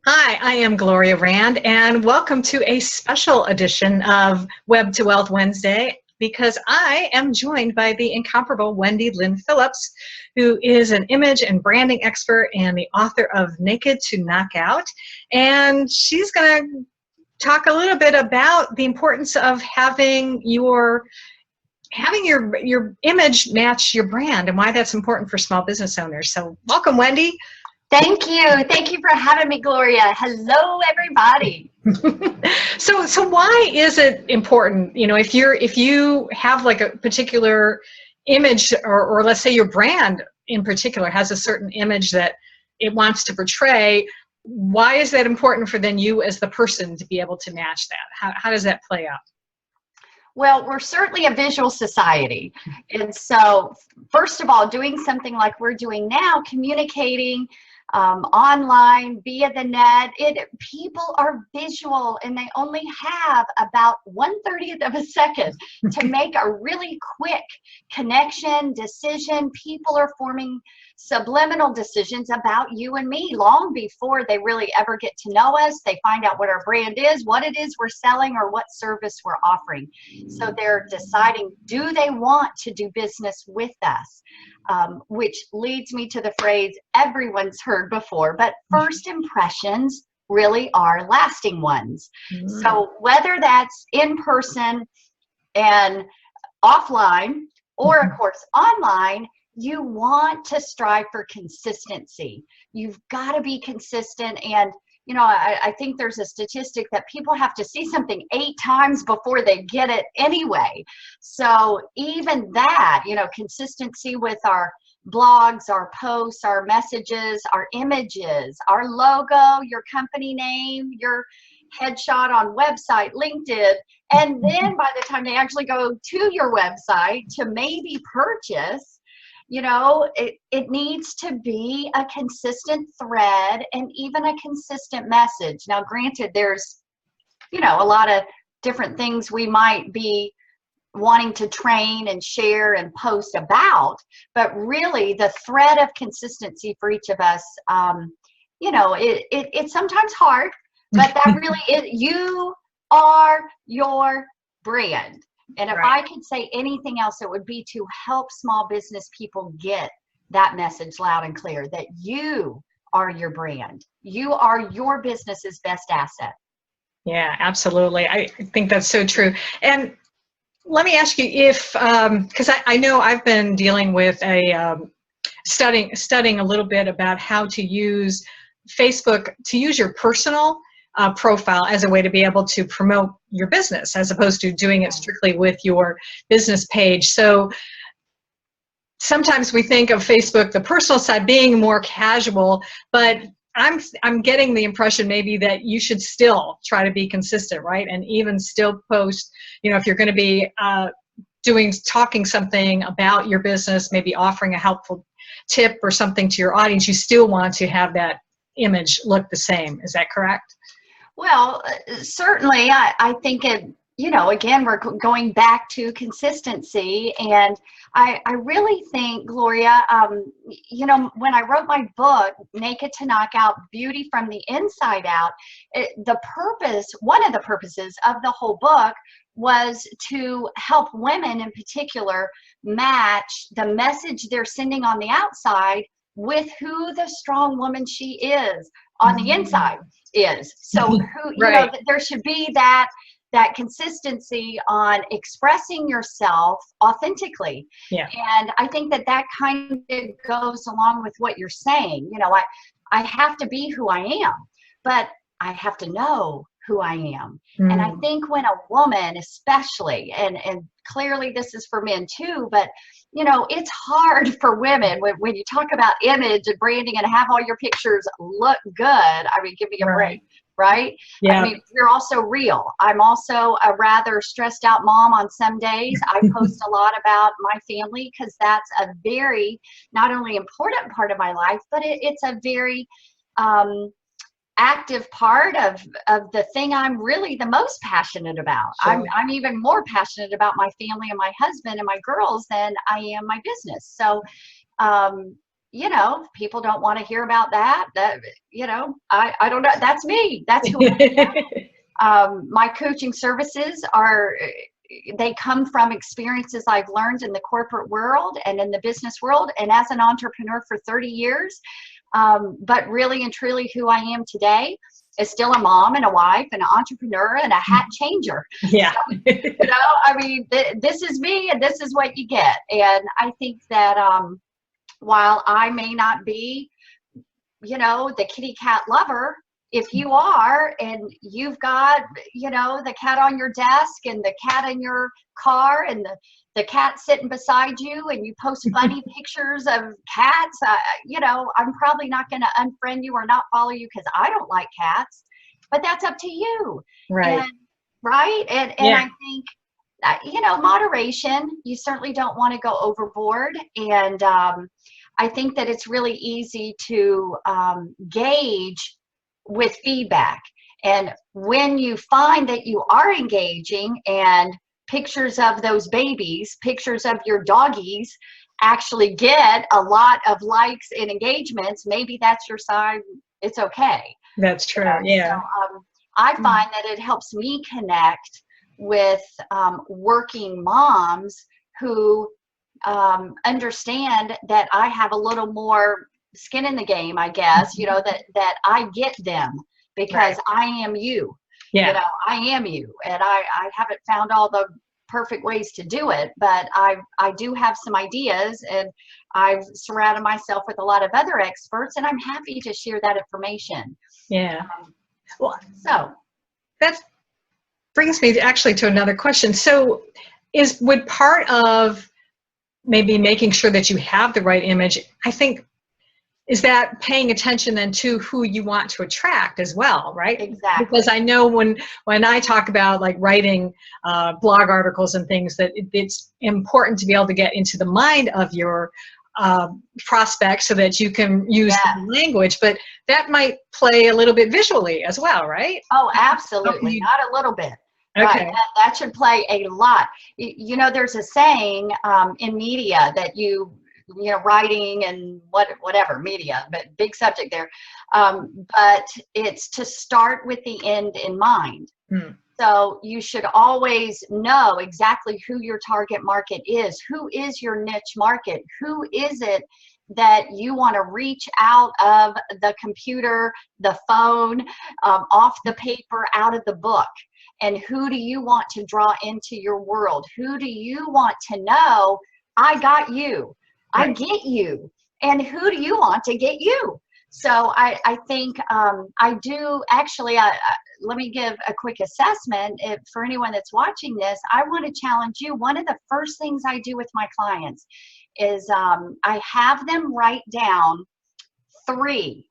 Hi, I am Gloria Rand, and welcome to a special edition of Web to Wealth Wednesday because I am joined by the incomparable Wendy Lynn Phillips, who is an image and branding expert and the author of Naked to Knock Out. And she's going to talk a little bit about the importance of having your image match your brand and why that's important for small business owners. So welcome, Wendy. Thank you. Thank you for having me, Gloria. Hello, everybody. So why is it important? You know, if you have like a particular image, or let's say your brand in particular has a certain image that it wants to portray, why is that important for then you as the person to be able to match that? How does that play out? Well, we're certainly a visual society. And so, first of all, doing something like we're doing now, communicating online, via the net, people are visual and they only have about 1/30th of a second to make a really quick connection, decision. People are forming subliminal decisions about you and me long before they really ever get to know us. They find out what our brand is, what it is we're selling, or what service we're offering. So they're deciding, do they want to do business with us? Which leads me to the phrase everyone's heard before, but first impressions really are lasting ones. So whether that's in person and offline, or of course online, you want to strive for consistency. You've got to be consistent. And you know, I think there's a statistic that people have to see something 8 times before they get it anyway. So even that, you know, consistency with our blogs, our posts, our messages, our images, our logo, your company name, your headshot on website, LinkedIn, and then by the time they actually go to your website to maybe purchase, you know, it needs to be a consistent thread and even a consistent message. Now, granted, there's, you know, a lot of different things we might be wanting to train and share and post about, but really the thread of consistency for each of us, you know, it's sometimes hard, but that really is, you are your brand. And if I could say anything else, it would be to help small business people get that message loud and clear, that you are your brand. You are your business's best asset. Yeah, absolutely. I think that's so true. And let me ask you if, because I know I've been dealing with studying a little bit about how to use Facebook, to use your personal profile as a way to be able to promote your business as opposed to doing it strictly with your business page. So sometimes we think of Facebook, the personal side, being more casual, but I'm getting the impression maybe that you should still try to be consistent, right? And even still post, you know, if you're going to be talking something about your business, maybe offering a helpful tip or something to your audience, you still want to have that image look the same. Is that correct? Well, certainly, I think it, you know, again, we're going back to consistency. And I really think, Gloria, you know, when I wrote my book, Naked to Knock Out, Beauty from the Inside Out, one of the purposes of the whole book was to help women in particular match the message they're sending on the outside with who the strong woman she is on the inside is. So who, you know, there should be that consistency on expressing yourself authentically. Yeah. And I think that kind of goes along with what you're saying. You know, I have to be who I am, but I have to know who I am. And I think when a woman, especially, and clearly this is for men too, but you know, it's hard for women when you talk about image and branding and have all your pictures look good. I mean, give me a break, right? Yeah. I mean, you're also real. I'm also a rather stressed out mom on some days. I post a lot about my family because that's a very, not only important part of my life, but it's a very active part of the thing I'm really the most passionate about. Sure. I'm even more passionate about my family and my husband and my girls than I am my business. So, you know, people don't want to hear about that. That, you know, I don't know. That's me. That's who I am. My coaching services they come from experiences I've learned in the corporate world and in the business world and as an entrepreneur for 30 years. But really and truly who I am today is still a mom and a wife and an entrepreneur and a hat changer. Yeah. So, you know, I mean, this is me and this is what you get. And I think that while I may not be, you know, the kitty cat lover, if you are and you've got, you know, the cat on your desk and the cat in your car and the cat sitting beside you and you post funny pictures of cats, you know, I'm probably not going to unfriend you or not follow you because I don't like cats, but that's up to you. Right. And, right. And Yeah. I think, you know, moderation, you certainly don't want to go overboard. And I think that it's really easy to gauge with feedback. And when you find that you are engaging and pictures of those babies, pictures of your doggies actually get a lot of likes and engagements, maybe that's your sign. It's okay. That's true. Yeah. So, I find that it helps me connect with working moms who understand that I have a little more skin in the game, I guess, you know, that I get them because I am you. Yeah. You know, I am you. And I haven't found all the perfect ways to do it, but I do have some ideas and I've surrounded myself with a lot of other experts and I'm happy to share that information. Yeah. Well, so that brings me actually to another question. So would part of maybe making sure that you have the right image, I think, is that paying attention then to who you want to attract as well, right? Exactly. Because I know when I talk about like writing blog articles and things, that it's important to be able to get into the mind of your prospects so that you can use the language, but that might play a little bit visually as well, right? Oh, absolutely. Not a little bit. Okay. Right. That should play a lot. You know, there's a saying in media that you know, writing and whatever media, but big subject there. But it's to start with the end in mind. So you should always know exactly who your target market is. Who is your niche market? Who is it that you want to reach out of the computer, the phone, off the paper, out of the book? And who do you want to draw into your world? Who do you want to know, I got you, I get you, and who do you want to get you? So I think I do actually, let me give a quick assessment. For anyone that's watching this, I want to challenge you. One of the first things I do with my clients is I have them write down three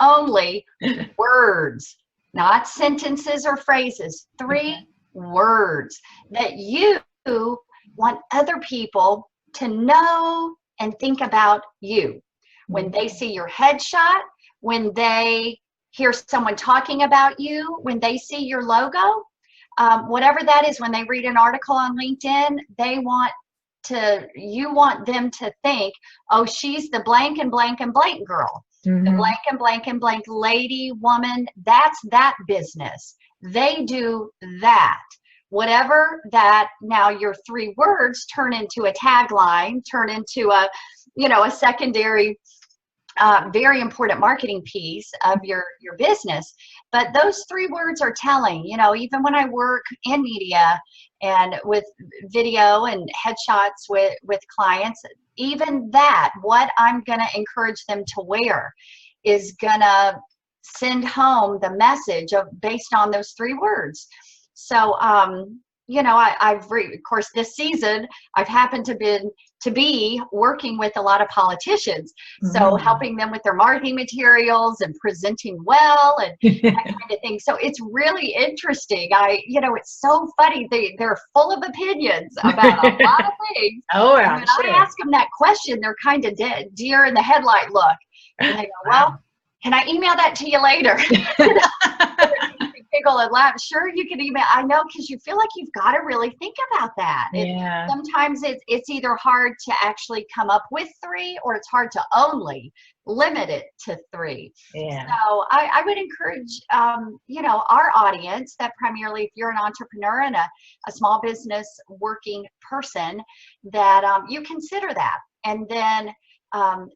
only words, not sentences or phrases, 3 words that you want other people to know and think about you. When they see your headshot, when they hear someone talking about you, when they see your logo, whatever that is, when they read an article on LinkedIn, you want them to think, oh, she's the blank and blank and blank girl. The blank and blank and blank lady, woman, that's that business. They do that. Whatever that, now your 3 words turn into a tagline, turn into a secondary, very important marketing piece of your business. But those 3 words are telling. You know, even when I work in media and with video and headshots with clients, even that, what I'm going to encourage them to wear is going to send home the message based on those 3 words. So, you know, of course, this season, I've happened to be working with a lot of politicians. So helping them with their marketing materials and presenting well and that kind of thing. So it's really interesting. It's so funny. They're full of opinions about a lot of things. Oh, yeah. And when I ask them that question, they're kind of deer in the headlight look. And they go, well, can I email that to you later? giggle and laugh. Sure, you can even, I know, because you feel like you've got to really think about that. Yeah. Sometimes it's either hard to actually come up with 3, or it's hard to only limit it to 3. Yeah. So I would encourage, our audience that primarily, if you're an entrepreneur and a small business working person, that you consider that, and then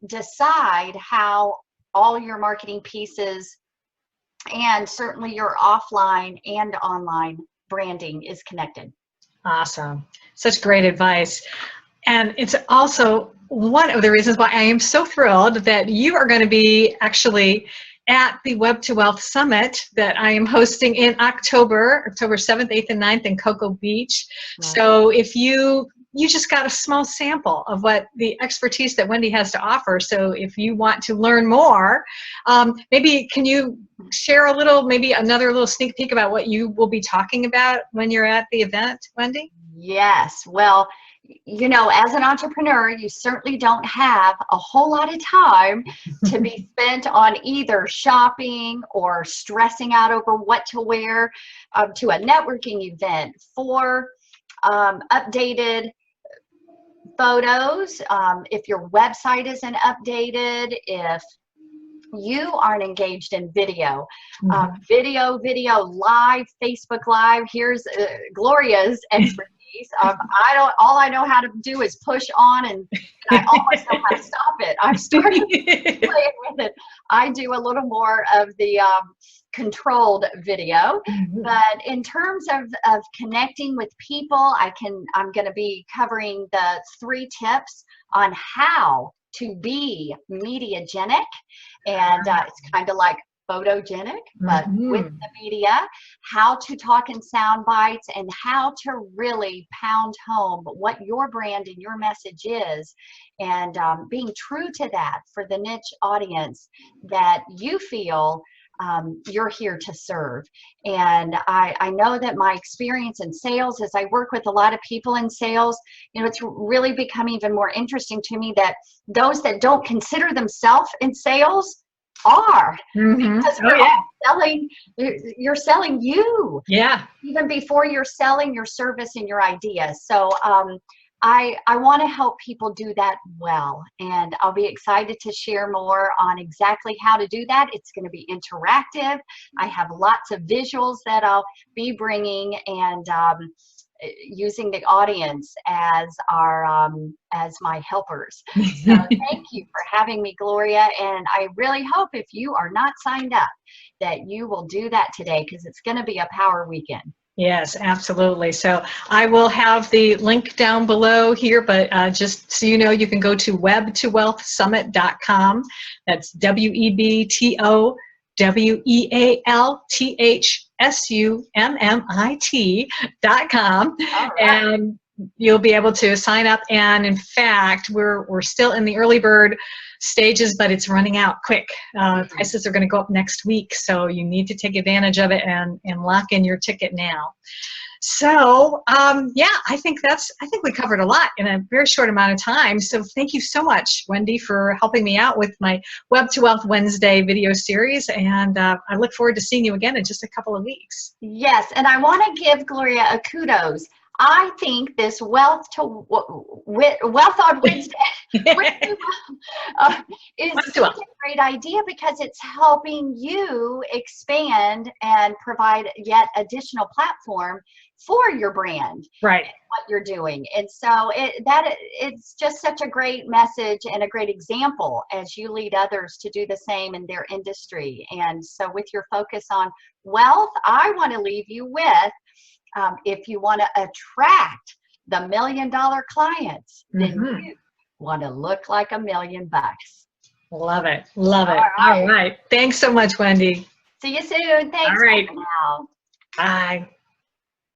decide how all your marketing pieces and certainly your offline and online branding is connected. Awesome. Such great advice. And it's also one of the reasons why I am so thrilled that you are going to be actually at the Web to Wealth Summit that I am hosting in October 7th, 8th, and 9th in Cocoa Beach. Right. So if you just got a small sample of what the expertise that Wendy has to offer. So if you want to learn more, maybe can you share a little, maybe another little sneak peek about what you will be talking about when you're at the event, Wendy? Yes. Well, as an entrepreneur, you certainly don't have a whole lot of time to be spent on either shopping or stressing out over what to wear to a networking event. For updated photos, if your website isn't updated, if you aren't engaged in video, video live, Facebook Live. Here's Gloria's expertise. All I know how to do is push on, and I almost know how to stop it. I've started playing with it. I do a little more of the controlled video, but in terms of connecting with people, I'm going to be covering the 3 tips on how to be mediagenic, and it's kind of like photogenic, but with the media, how to talk in sound bites, and how to really pound home what your brand and your message is, and being true to that for the niche audience that you feel you're here to serve. And I know that my experience in sales, as I work with a lot of people in sales, it's really become even more interesting to me that those that don't consider themselves in sales are, because we're all selling. You're selling you, even before you're selling your service and your idea. So I want to help people do that well, and I'll be excited to share more on exactly how to do that. It's going to be interactive. I have lots of visuals that I'll be bringing, and using the audience as my helpers. So thank you for having me, Gloria, and I really hope, if you are not signed up, that you will do that today, because it's going to be a power weekend. Yes, absolutely. So I will have the link down below here, but just so you know, you can go to webtowealthsummit.com. That's WEBTOWEALTHSUMMIT.com. Right. And you'll be able to sign up. And in fact, we're still in the early bird stages, but it's running out quick. Prices are going to go up next week, so you need to take advantage of it and lock in your ticket now. So I think we covered a lot in a very short amount of time. So thank you so much, Wendy, for helping me out with my Web to Wealth Wednesday video series, and I look forward to seeing you again in just a couple of weeks. Yes, and I want to give Gloria a kudos. I think this Wealth on Wednesday is such a great idea, because it's helping you expand and provide yet additional platform for your brand, right? What you're doing. And so it's just such a great message and a great example as you lead others to do the same in their industry. And so with your focus on wealth, I want to leave you with, if you want to attract the $1 million clients, then you want to look like $1 million. Love it. Love it. All right. Thanks so much, Wendy. See you soon. Thanks. All right. Bye for now. Bye.